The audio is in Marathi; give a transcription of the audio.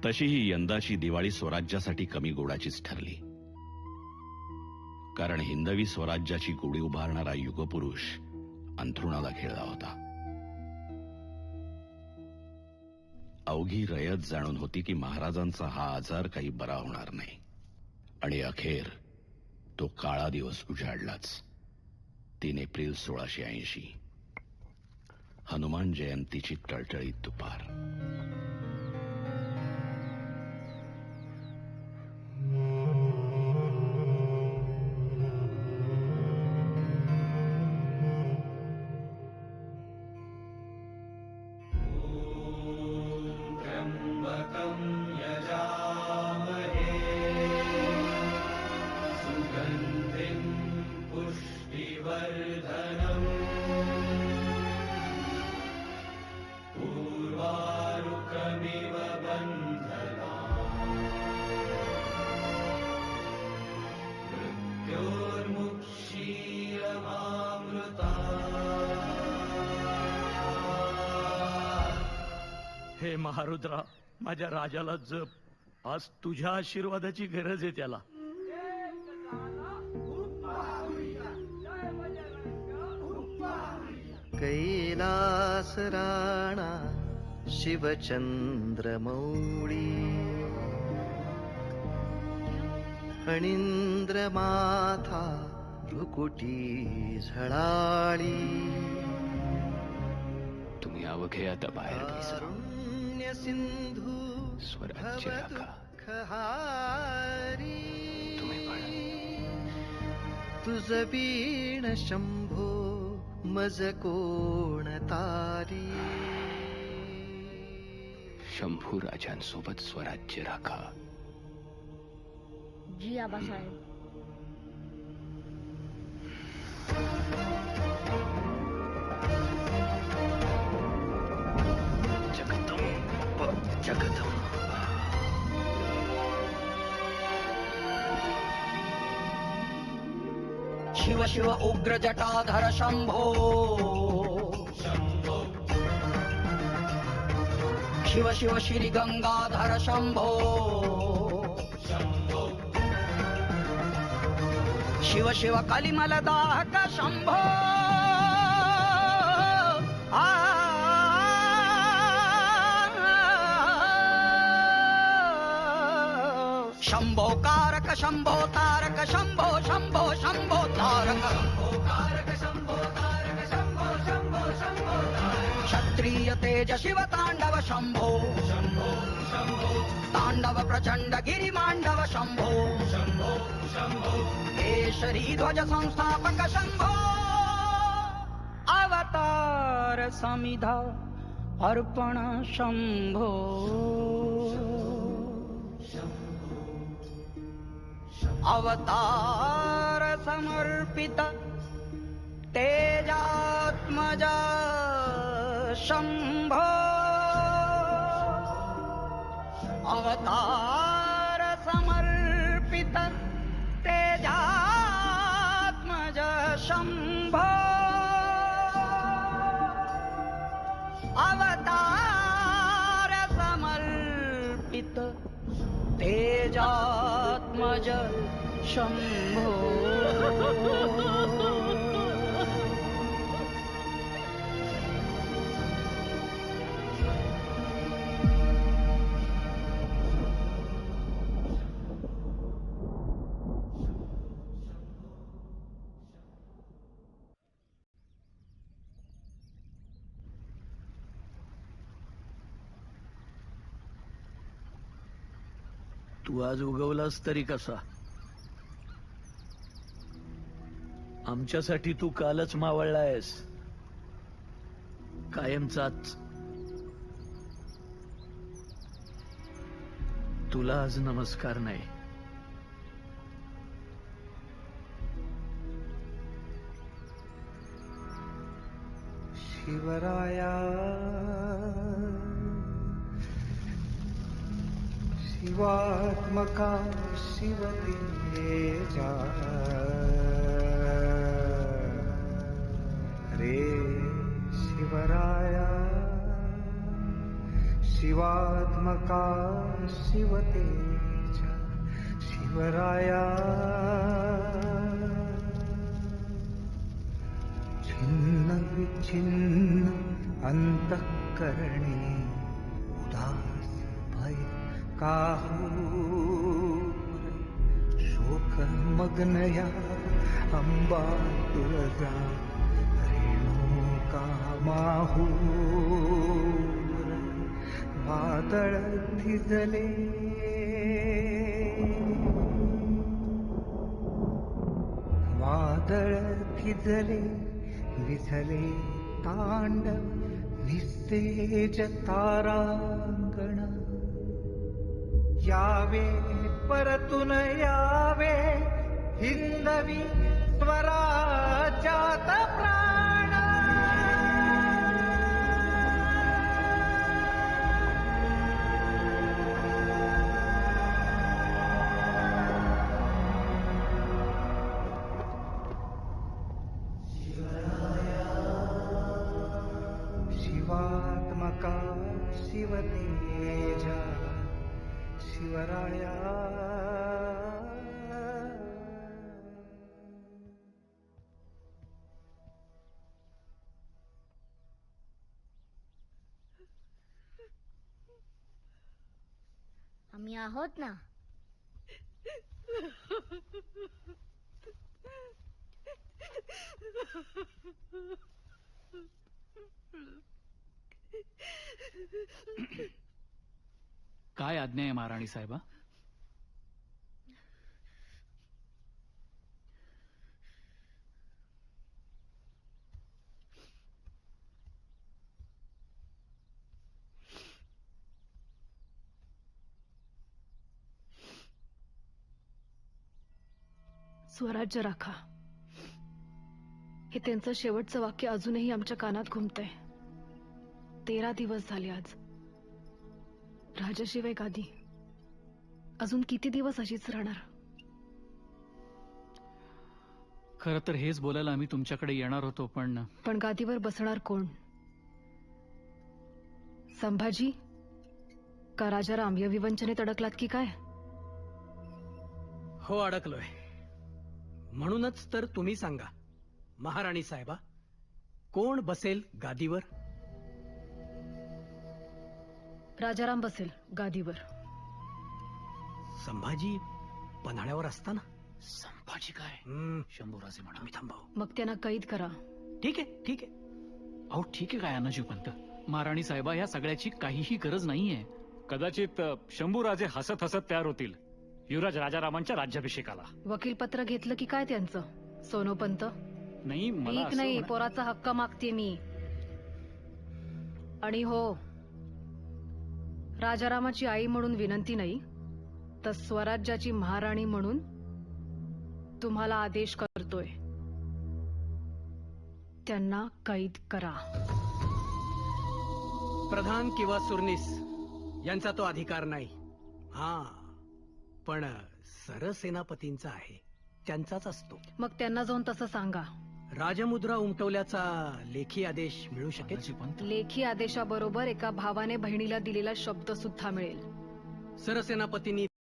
तशीही यंदाची दिवाळी स्वराज्यासाठी कमी गोडाचीच ठरली, कारण हिंदवी स्वराज्याची गोडी उभारणारा युगपुरुष अंथरुणाला खिळला होता. अवघी रयत जाणून होती की महाराजांचा हा आजार काही बरा होणार नाही, आणि अखेर तो काळा दिवस उजाडलाच. 3 एप्रिल 1680, हनुमान जयंतीची टळटळीत दुपार. हे महारुद्रा, माझ्या राजाला जप. आज तुझ्या आशीर्वादाची गरज आहे त्याला. कैलास राणा शिवचंद्र मौळी, फणींद्र माथा भ्रुकुटी झळाळी. तुम्ही अवघे आता बाहेर दिसा. सिंधू स्वराज्य राखा. खहारी तुम्ही तुझ बीण शंभो मज कोण तारी. शंभू राजांसोबत स्वराज्य राखा. जी आबासाहेब. शिव शिव उग्र जटाधर शंभो. शिव शिव श्री गंगाधर शंभो. शिव शिव कलिमल दाहक शंभो. शंभो कारक शंभो तारक शंभो शंभो शंभो तारक. क्षत्रिय तेज शिव तांडव शंभो. तांडव प्रचंड गिरी मांडव शंभो. केशरी ध्वज संस्थापक शंभो. अवतार समिधा अर्पण शंभो. अवतार समर्पित तेजात्मज शंभो. अवतार समर्पित तेजात्मज शंभो. अवतार समर्पित तेजात्मज शंभो. तू आज उगवलास तरी कसा. आमच्यासाठी तू कालच मावळलायस, कायमचाच. तुला आज नमस्कार नाही. शिवराया शिवात्मका शिवतेजा. रे शिवराया शिवात्मका शिवतेज शिवराया छिन्न विच्छिन्न अंतःकरणे उदास भय काहूर शोकमग्नया अंबा तुळजा रेणुका माहूर वादळ धिजले वादळ भिजले विझले तांडव निस्तेज तारांगण यावे परतून यावे हिंदवी स्वराज्यात प्राण शिवात्मका शिवतेजा शिवराया आम्ही आहोत ना. काय आज्ञा आहे महाराणी साहेबा? स्वराज्य राखा हे त्यांचं शेवटचं वाक्य अजूनही आमच्या कानात घुमतंय. 13 दिवस झाले आज. राजाशिवाय गादी अजून किती दिवस अशीच राहणार? खरं तर हेच बोलायला आम्ही तुमच्याकडे येणार होतो, पण गादीवर बसणार कोण? संभाजी का राजाराम या विवंचनेत अडकलात की काय? हो, अडकलोय. म्हणूनच तर तुम्ही सांगा महाराणी साहेबा, कोण बसेल गादीवर? राजाराम बसेल गादीवर. संभाजी पन्हाळ्यावर असताना? संभाजी काय? शंभूराजे म्हणा. मी थांबाव. मग त्यांना कैद करा. ठीक आहे, ठीक आहे. अहो ठीक आहे काय अनाजी पंत? महाराणी साहेबा, या सगळ्याची काहीही गरज नाहीये. कदाचित शंभूराजे हसत हसत तयार होतील युवराज राजारामांच्या राज्याभिषेकाला. वकीलपत्र घेतलं की काय त्यांचं? सोनोपंत नाही, मला ठीक असं नाही, म्हणा- पोराचा हक्क मागते मी. आणि हो, राजारामाची आई म्हणून विनंती नाही, तर स्वराज्याची महाराणी म्हणून तुम्हाला आदेश करतोय, त्यांना कैद करा. प्रधान किंवा सुरनीस यांचा तो अधिकार नाही. हा, पण सरसेनापतींचा आहे, त्यांचाच असतो. मग त्यांना जाऊन तसं सांगा. राजमुद्रा उमटवल्याचा लेखी आदेश मिळू शकेल? अनाजी पंत, लेखी आदेशाबरोबर एका भावाने बहिणीला दिलेला शब्द सुद्धा मिळेल. सरसेनापतींनी